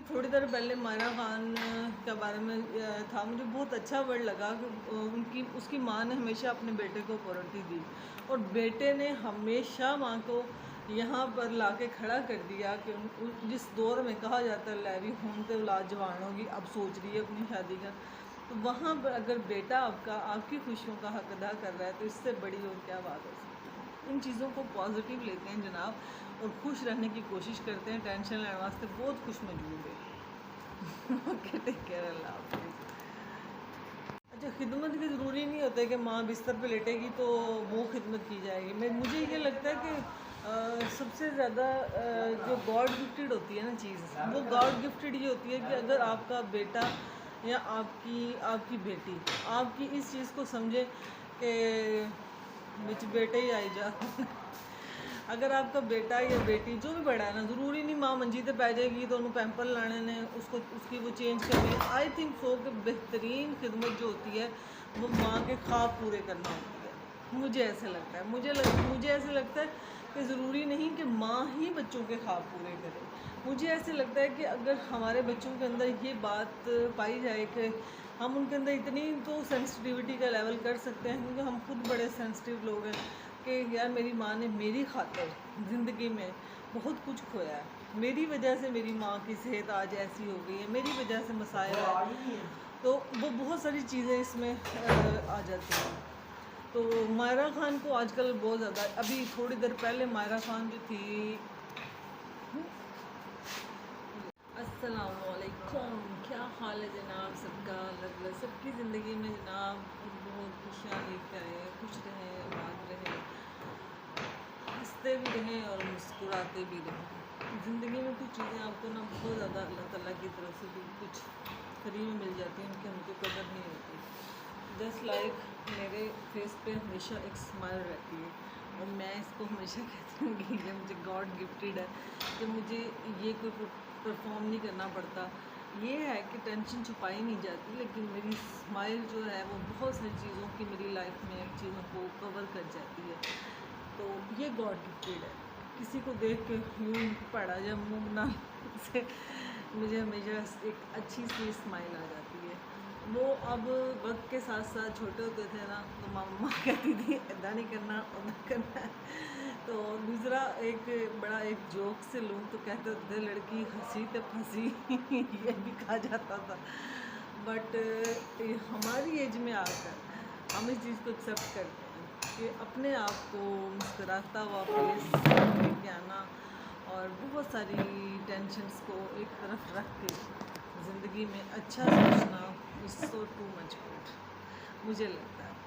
थोड़ी देर पहले मायरा खान के बारे में था, मुझे बहुत अच्छा वर्ड लगा कि उनकी उसकी माँ ने हमेशा अपने बेटे को प्रायोरिटी दी और बेटे ने हमेशा माँ को यहाँ पर लाके खड़ा कर दिया कि जिस दौर में कहा जाता है लैवी होने औलाद जवान होगी, अब सोच रही है अपनी शादी का, तो वहाँ पर अगर बेटा आपकी खुशियों का हक अदा कर रहा है तो इससे बड़ी और क्या बात हो सकती है। इन चीज़ों को पॉजिटिव लेते हैं जनाब और खुश रहने की कोशिश करते हैं। टेंशन लेने वास्ते बहुत खुश मौजूद है। ओके, टेक केयर, अल्लाह हाफिज़। अच्छा, खिदमत की ज़रूरी नहीं होता है कि माँ बिस्तर पे लेटेगी तो वो खिदमत की जाएगी। मुझे ये लगता है कि सबसे ज़्यादा जो गॉड गिफ्टेड होती है ना चीज़, वो गॉड गिफ्टेड ये होती है कि अगर आपका बेटा या आपकी आपकी बेटी आपकी इस चीज़ को समझे कि मुझ बेटे ही आई जा। अगर आपका बेटा या बेटी जो भी बड़ा है ना, ज़रूरी नहीं माँ मंजी पे पै जाएगी तो उन्होंने पैम्पर लाने ने उसको उसकी वो चेंज करनी है। आई थिंक सो कि बेहतरीन खिदमत जो होती है वो माँ के ख्वाब पूरे करना होती है। मुझे ऐसे लगता है, मुझे ऐसे लगता है कि ज़रूरी नहीं कि माँ ही बच्चों के ख्वाब पूरे करे। मुझे ऐसे लगता है कि अगर हमारे बच्चों के अंदर ये बात पाई जाए कि हम उनके अंदर इतनी तो सेंसिटिविटी का लेवल कर सकते हैं, क्योंकि हम खुद बड़े सेंसिटिव लोग हैं कि यार मेरी माँ ने मेरी खातिर ज़िंदगी में बहुत कुछ खोया है, मेरी वजह से मेरी माँ की सेहत आज ऐसी हो गई है, मेरी वजह से मसाइल है, तो वो बहुत सारी चीज़ें इसमें आ जाती हैं। तो मायरा खान को आजकल बहुत ज़्यादा, अभी थोड़ी देर पहले मायरा खान जो थी, अस्सलामुअलैकुम, क्या हाल है जनाब सबका, अलग सबकी ज़िंदगी में जनाब बहुत खुशियाँ लेके आए, खुश रहें, आबाद रहें, हंसते भी रहें और मुस्कुराते भी रहें। ज़िंदगी में कुछ चीज़ें आपको ना बहुत ज़्यादा अल्लाह ताला की तरफ से भी कुछ फ्री में मिल जाती हैं, उनकी हमको कदर नहीं होती। जस्ट लाइक मेरे फेस पे हमेशा एक स्माइल रहती है और मैं इसको हमेशा कहती हूँ कि ये मुझे गॉड गिफ्टेड है कि मुझे ये कोई परफॉर्म नहीं करना पड़ता। ये है कि टेंशन छुपाई नहीं जाती, लेकिन मेरी स्माइल जो है वो बहुत सारी चीज़ों की मेरी लाइफ में चीज़ों को कवर कर जाती है। तो ये गॉड गिफ्टेड है। किसी को देख के यूँ पड़ा या मुँह बना से मुझे हमेशा एक अच्छी सी स्माइल आ जाती है। वो अब वक्त के साथ साथ छोटे होते थे ना, तो मम्मा कहती थी ऐसा नहीं करना, उधर करना है। तो दूसरा एक बड़ा एक जोक से लूँ तो कहते थे लड़की हंसी तो फंसी। ये भी कहा जाता था। बट हमारी एज में आकर हम इस चीज़ को एक्सेप्ट करते हैं कि अपने आप को मुस्कुराता हुआ फेस लेके आना और बहुत सारी टेंशन्स को एक तरफ रख के ज़िंदगी में अच्छा सोचना is so too much good. मुझे लगता है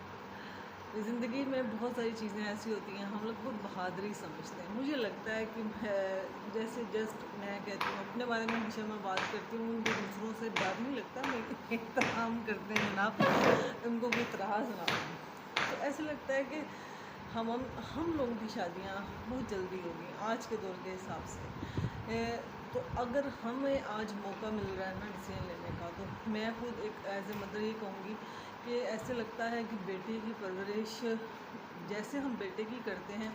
ज़िंदगी में बहुत सारी चीज़ें ऐसी होती हैं हम लोग बहुत बहादुरी समझते हैं। मुझे लगता है कि जैसे जस्ट मैं कहती हूँ अपने बारे में, हमेशा मैं बात करती हूँ कि दूसरों से डर नहीं लगता, मेरे एहतराम करते हैं जनाब, उनको कोई त्रास ना हो। तो ऐसे लगता है कि हम लोगों की शादियाँ बहुत जल्दी हो गई आज के दौर के हिसाब से। तो अगर हमें आज मौका मिल रहा है ना डिसीजन लेने का, तो मैं खुद एक एज ए मदर ये कहूँगी कि ऐसे लगता है कि बेटे की परवरिश जैसे हम बेटे की करते हैं,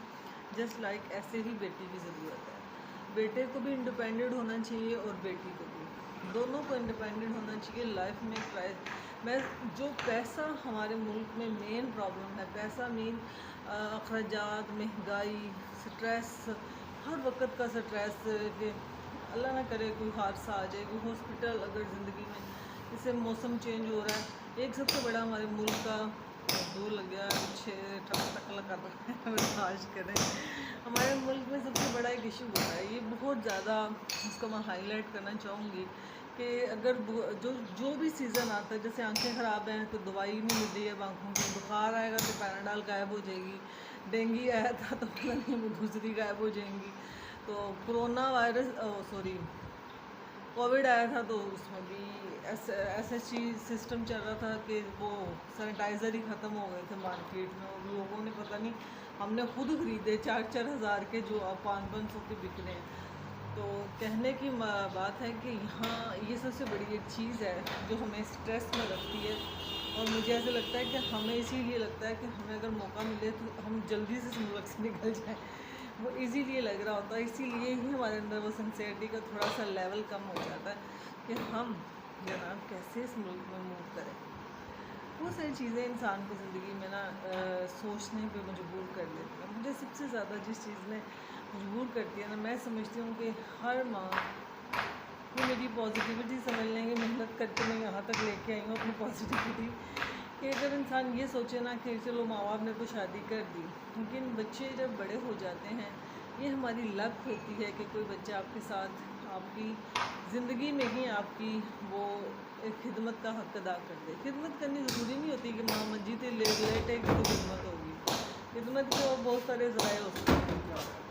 जस्ट लाइक ऐसे ही बेटी की ज़रूरत है। बेटे को भी इंडिपेंडेंट होना चाहिए और बेटी को भी, दोनों को इंडिपेंडेंट होना चाहिए लाइफ में। मैं जो पैसा हमारे मुल्क में मेन प्रॉब्लम है, पैसा मेन अखराजात, महंगाई, स्ट्रेस, हर वक्त का स्ट्रेस कि अल्लाह ना करे कोई हादसा आ जाए, कोई हॉस्पिटल अगर ज़िंदगी में, इससे मौसम चेंज हो रहा है। एक सबसे बड़ा हमारे मुल्क का दो लग गया टक लगा बर्दाश्त करें, हमारे मुल्क में सबसे बड़ा एक इशू हो रहा है, ये बहुत ज़्यादा इसको मैं हाईलाइट करना चाहूँगी कि अगर जो भी सीज़न आता है, जैसे आंखें ख़राब हैं तो दवाई नहीं मिल रही है आँखों की, बुखार आएगा तो पैराडाल गायब हो जाएगी, डेंगू आया था तो पता नहीं वो दूसरी गायब हो जाएंगी, तो कोरोना वायरस कोविड आया था तो उसमें भी SHG सिस्टम चल रहा था कि वो सैनिटाइज़र ही ख़त्म हो गए थे मार्केट में, और लोगों ने पता नहीं, हमने खुद ख़रीदे 4-4 हज़ार के जो अब 500 के बिक रहे हैं। तो कहने की बात है कि यहाँ ये सबसे बड़ी एक चीज़ है जो हमें स्ट्रेस में रखती है, और मुझे ऐसे लगता है कि हमें इसीलिए लगता है कि हमें अगर मौका मिले तो हम जल्दी से इस मुल्क से निकल जाएँ। वो इजीली लग रहा होता है, इसीलिए ही हमारे अंदर वो सिंसियरिटी का थोड़ा सा लेवल कम हो जाता है कि हम जनाब कैसे इस मुल्क में मूव करें। बहुत सारी चीज़ें इंसान को ज़िंदगी में ना सोचने पे मजबूर कर देती हैं। मुझे सबसे ज़्यादा जिस चीज़ ने मजबूर करती है ना, मैं समझती हूँ कि हर माँ को मेरी पॉजिटिविटी समझ लेंगे, मेहनत करके मैं यहाँ तक लेके आई हूँ अपनी पॉजिटिविटी, कि अगर इंसान ये सोचे ना कि चलो माँ बाप ने तो शादी कर दी, लेकिन बच्चे जब बड़े हो जाते हैं, ये हमारी लक होती है कि कोई बच्चा आपके साथ आपकी ज़िंदगी में ही आपकी वो एक खिदमत का हक़ अदा कर दे। खिदमत करनी ज़रूरी नहीं होती कि माँ मस्जिद लेटे की तो खिदमत होगी, खिदमत के और बहुत सारे ज़राए हो सकते हैं।